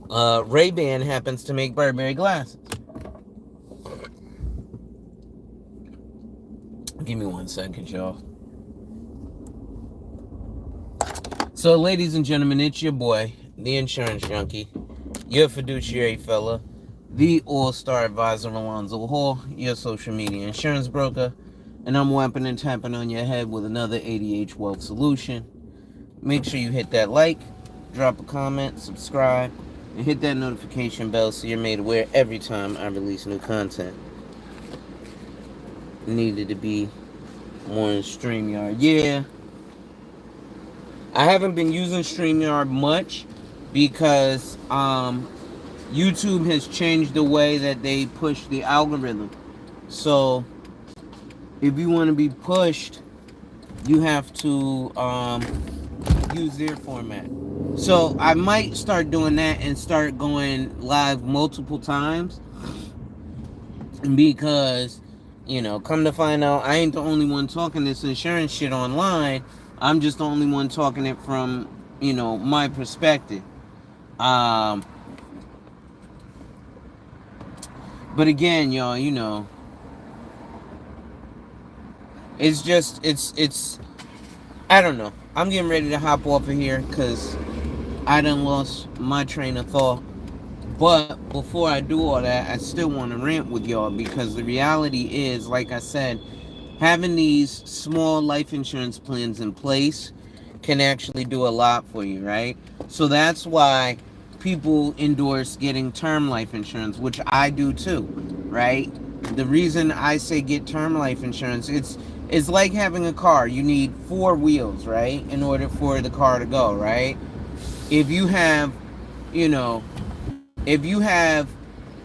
Ray-Ban happens to make Burberry glasses. Give me 1 second, y'all. So, ladies and gentlemen, it's your boy, the insurance junkie, your fiduciary fella, the all-star advisor Alonzo Hall, your social media insurance broker, and I'm whapping and tapping on your head with another ADH Wealth solution. Make sure you hit that like, drop a comment, subscribe, and hit that notification bell so you're made aware every time I release new content. Needed to be more in StreamYard. Yeah, I haven't been using StreamYard much because YouTube has changed the way that they push the algorithm. So if you want to be pushed, you have to use their format. So I might start doing that and start going live multiple times, because, come to find out, I ain't the only one talking this insurance shit online. I'm just the only one talking it from, my perspective. But again, y'all, it's just, it's, I don't know. I'm getting ready to hop off of here because I done lost my train of thought. But before I do all that, I still want to rant with y'all, because the reality is, like I said, having these small life insurance plans in place can actually do a lot for you, right? So that's why people endorse getting term life insurance, which I do too, right? The reason I say get term life insurance, it's like having a car. You need 4 wheels, right, in order for the car to go, right? If you have, if you have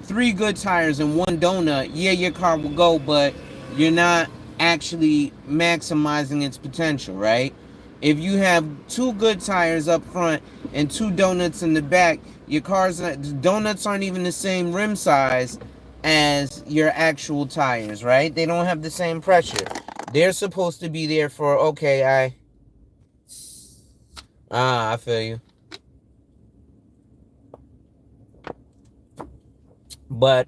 3 good tires and 1 donut, yeah, your car will go, but you're not actually maximizing its potential, right? If you have 2 good tires up front and 2 donuts in the back, your donuts aren't even the same rim size as your actual tires, right? They don't have the same pressure. They're supposed to be there for, okay, I feel you. But,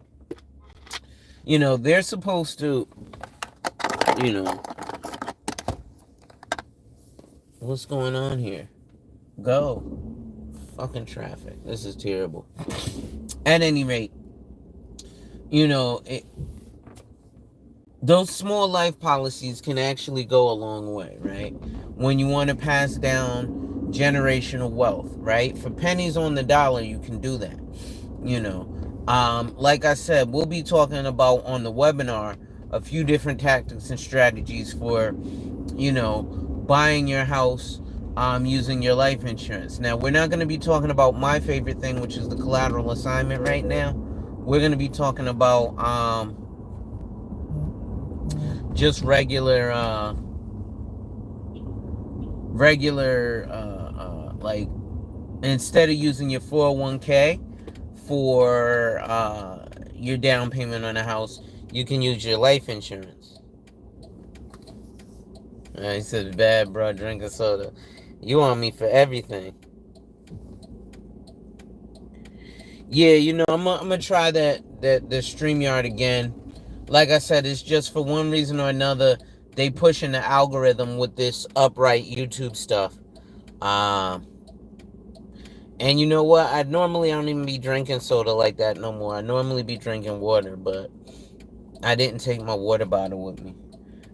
they're supposed to, what's going on here? Go. Fucking traffic. This is terrible. At any rate, those small life policies can actually go a long way, right? When you want to pass down generational wealth, right? For pennies on the dollar, you can do that. Like I said, we'll be talking about on the webinar a few different tactics and strategies for, buying your house using your life insurance. Now, we're not going to be talking about my favorite thing, which is the collateral assignment right now. We're going to be talking about just regular like, instead of using your 401k for your down payment on a house, you can use your life insurance. He said, bad bro, drinking soda. You on me for everything. Yeah, I'm gonna try the StreamYard again. Like I said, it's just for one reason or another, they pushing the algorithm with this upright YouTube stuff. And you know what? I don't even be drinking soda like that no more. I normally be drinking water, but I didn't take my water bottle with me.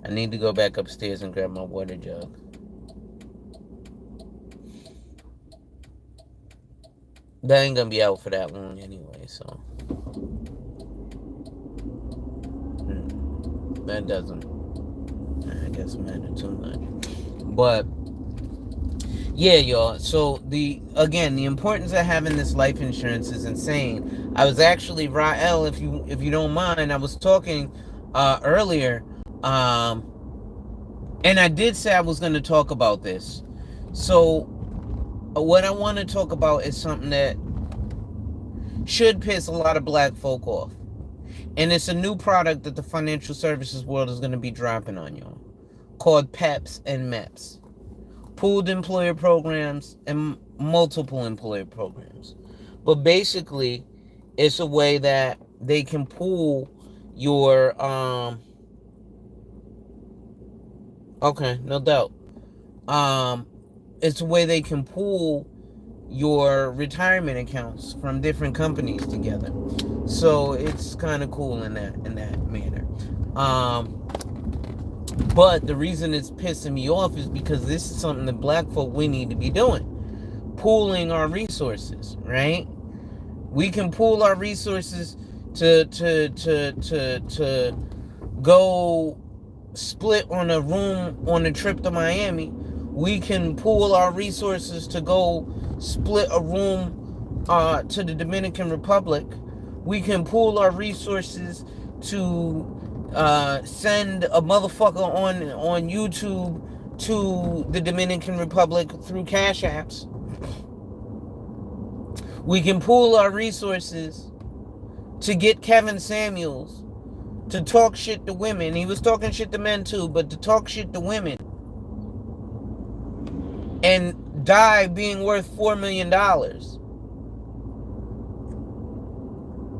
I need to go back upstairs and grab my water jug. That ain't gonna be out for that long anyway, so that doesn't, I guess, matter too much. But yeah, y'all. So the importance of having this life insurance is insane. I was actually, Rael, if you don't mind, I was talking earlier, and I did say I was going to talk about this. So what I want to talk about is something that should piss a lot of black folk off, and it's a new product that the financial services world is going to be dropping on y'all, called PEPs and MEPs. Pooled employer programs and multiple employer programs. But basically, it's a way that they can pool your okay, no doubt. It's a way they can pool your retirement accounts from different companies together. So it's kind of cool in that manner. But the reason it's pissing me off is because this is something that black folk, we need to be doing. Pooling our resources, right? We can pool our resources to go split on a room on a trip to Miami. We can pool our resources to go split a room to the Dominican Republic. We can pool our resources to send a motherfucker on YouTube to the Dominican Republic through cash apps. We can pool our resources to get Kevin Samuels to talk shit to women. He was talking shit to men too, but to talk shit to women and die being worth $4 million.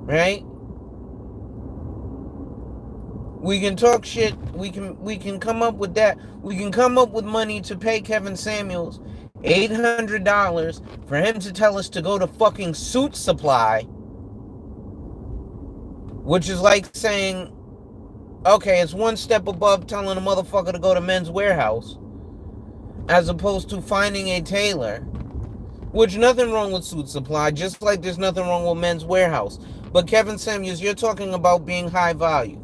Right? We can talk shit. We can come up with that. We can come up with money to pay Kevin Samuels $800 for him to tell us to go to fucking Suit Supply, which is like saying, okay, it's one step above telling a motherfucker to go to Men's Warehouse, as opposed to finding a tailor, which nothing wrong with Suit Supply, just like there's nothing wrong with Men's Warehouse. But Kevin Samuels, you're talking about being high value.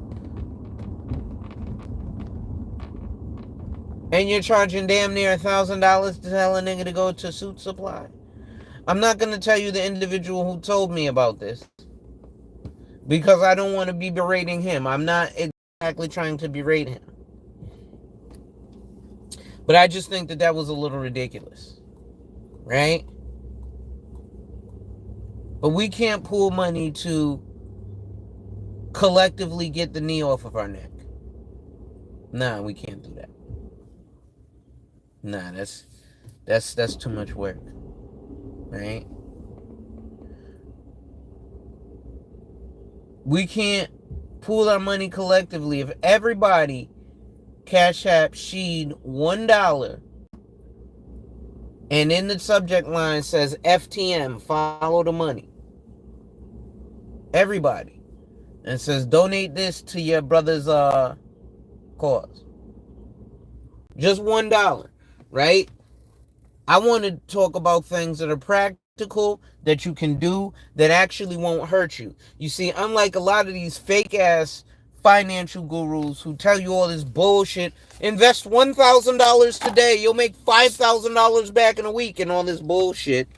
And you're charging damn near $1,000 to tell a nigga to go to Suit Supply. I'm not going to tell you the individual who told me about this, because I don't want to be berating him. I'm not exactly trying to berate him. But I just think that was a little ridiculous. Right? But we can't pool money to collectively get the knee off of our neck. Nah, we can't do that. Nah, that's too much work. Right? We can't pool our money collectively. If everybody cash app Sheed $1 and in the subject line says FTM, follow the money. Everybody. And it says donate this to your brother's cause. Just $1. Right? I want to talk about things that are practical, that you can do, that actually won't hurt you. You see, unlike a lot of these fake ass financial gurus who tell you all this bullshit, invest $1,000 today, you'll make $5,000 back in a week, and all this bullshit,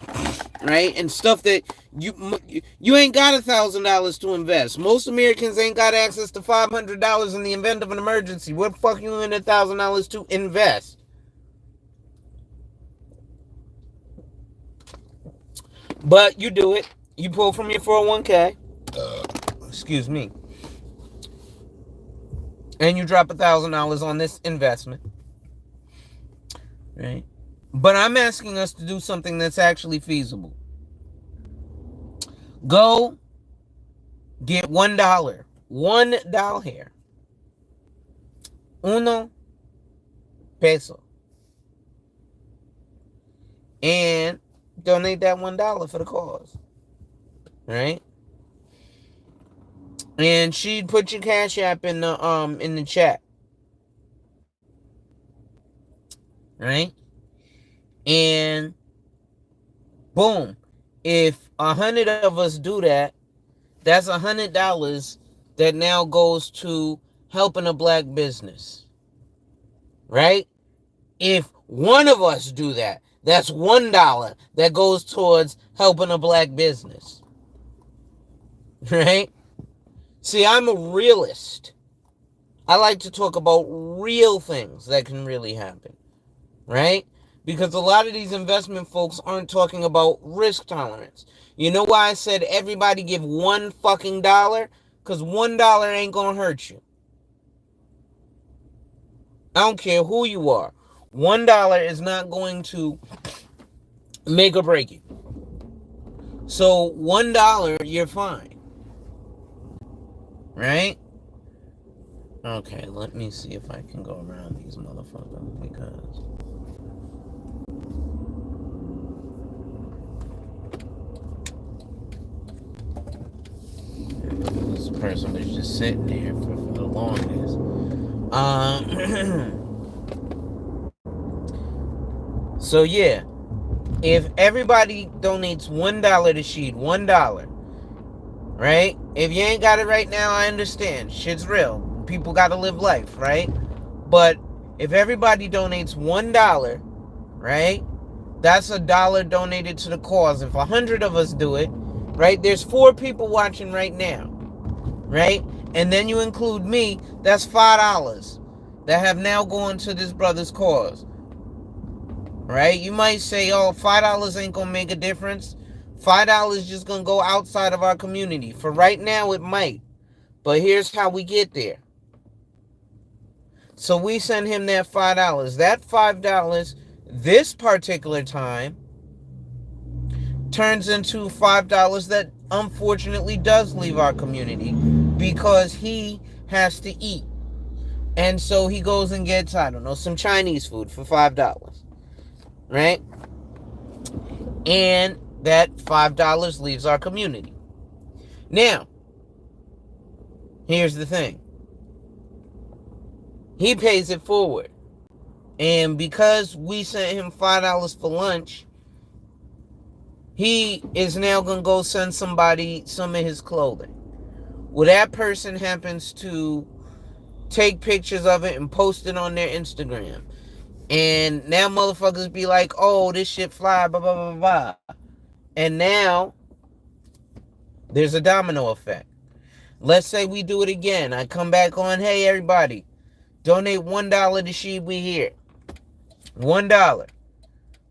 right? And stuff that you ain't got $1,000 to invest. Most Americans ain't got access to $500 in the event of an emergency. What the fuck you in $1,000 to invest? But you do it. You pull from your 401k. Excuse me. And you drop $1,000 on this investment. Right? But I'm asking us to do something that's actually feasible. Go get $1. $1 here. Uno peso. And donate that $1 for the cause. Right? And she'd put your cash app in the chat. Right? And boom. If 100 of us do that, that's $100 that now goes to helping a black business. Right? If one of us do that, that's $1 that goes towards helping a black business. Right? See, I'm a realist. I like to talk about real things that can really happen. Right? Because a lot of these investment folks aren't talking about risk tolerance. You know why I said everybody give $1 fucking dollar? Because $1 ain't gonna hurt you. I don't care who you are. $1 is not going to make or break you. So $1, you're fine. Right? Okay, let me see if I can go around these motherfuckers, because this person was just sitting there for the longest. So yeah, if everybody donates $1 to Sheed, $1, right? If you ain't got it right now, I understand. Shit's real. People got to live life, right? But if everybody donates $1, right? That's $1 donated to the cause. If 100 of us do it, right? There's 4 people watching right now, right? And then you include me, that's $5 that have now gone to this brother's cause, right? You might say, oh, $5 ain't gonna make a difference. $5 just gonna go outside of our community. For right now, it might. But here's how we get there. So we send him that $5. That $5 this particular time turns into $5 that unfortunately does leave our community because he has to eat. And so he goes and gets, I don't know, some Chinese food for $5. Right? And that $5 leaves our community. Now, here's the thing. He pays it forward. And because we sent him $5 for lunch, he is now going to go send somebody some of his clothing. Well, that person happens to take pictures of it and post it on their Instagram. And now motherfuckers be like, oh, this shit fly, blah, blah, blah, blah. And now there's a domino effect. Let's say we do it again. I come back on, hey, everybody, donate $1 to Sheeb We Here. $1.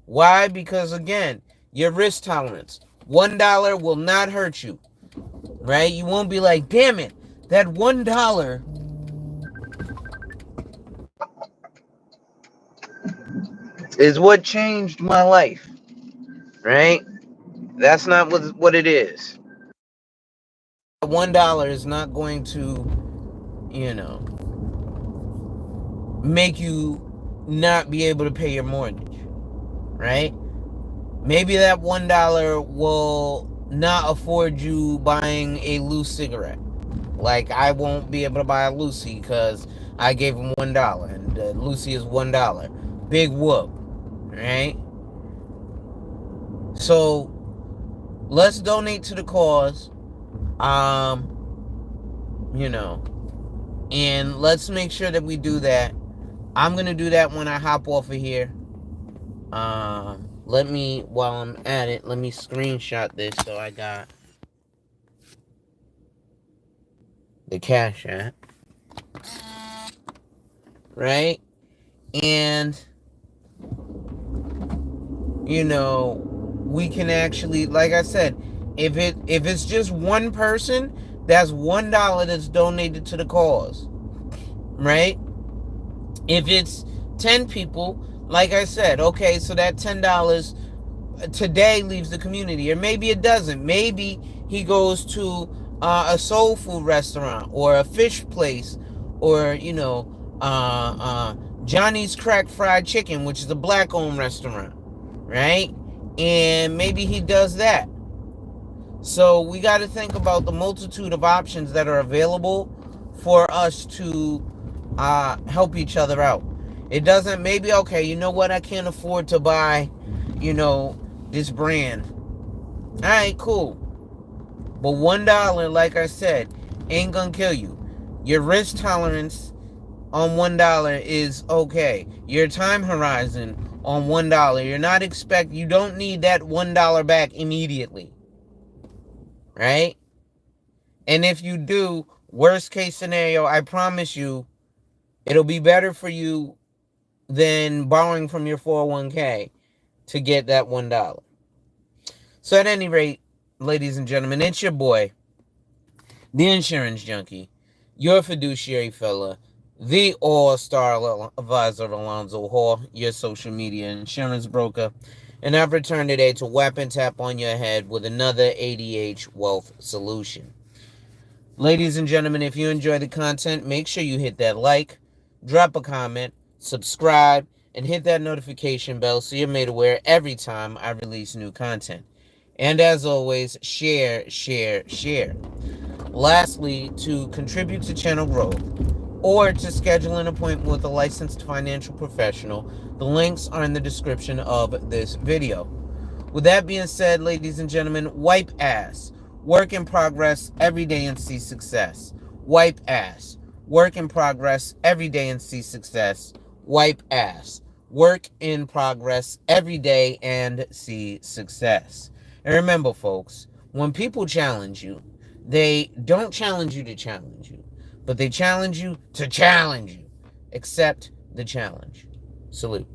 Why? Because, again, your risk tolerance. $1 will not hurt you. Right? You won't be like, damn it, that $1 is what changed my life. Right? That's not what it is. $1 is not going to, make you not be able to pay your mortgage. Right? Maybe that $1 will not afford you buying a loose cigarette. Like, I won't be able to buy a Lucy because I gave him $1, and Lucy is $1. Big whoop, right? So let's donate to the cause, and let's make sure that we do that. I'm gonna do that when I hop off of here. While I'm at it, let me screenshot this so I got the Cash App, right? And we can actually, like I said, if it's just one person, that's $1 that's donated to the cause, right? If it's 10 people, like I said, okay, so that $10 today leaves the community, or maybe it doesn't. Maybe he goes to a soul food restaurant or a fish place, or Johnny's Crack Fried Chicken, which is a black-owned restaurant, right? And maybe he does that. So we got to think about the multitude of options that are available for us to help each other out. It doesn't, maybe, okay, you know what, I can't afford to buy, this brand. All right, cool. But $1, like I said, ain't gonna kill you. Your risk tolerance on $1 is okay. Your time horizon on $1, you don't need that $1 back immediately. Right? And if you do, worst case scenario, I promise you, it'll be better for you than borrowing from your 401k to get that $1. So at any rate, ladies and gentlemen, it's your boy, the insurance junkie, your fiduciary fella, the all-star advisor Alonzo Hall, your social media insurance broker, and I've returned today to weapon tap on your head with another ADH wealth solution. Ladies and gentlemen, if you enjoy the content, make sure you hit that like, drop a comment, subscribe, and hit that notification bell so you're made aware every time I release new content. And as always, share, share, share. Lastly, to contribute to channel growth or to schedule an appointment with a licensed financial professional, the links are in the description of this video. With that being said, ladies and gentlemen, wipe ass, Work in progress every day and see success. Wipe ass. Work in progress every day and see success. Wipe ass. Work in progress every day and see success. And remember, folks, when people challenge you, they don't challenge you to challenge you, but they challenge you to challenge you. Accept the challenge. Salute.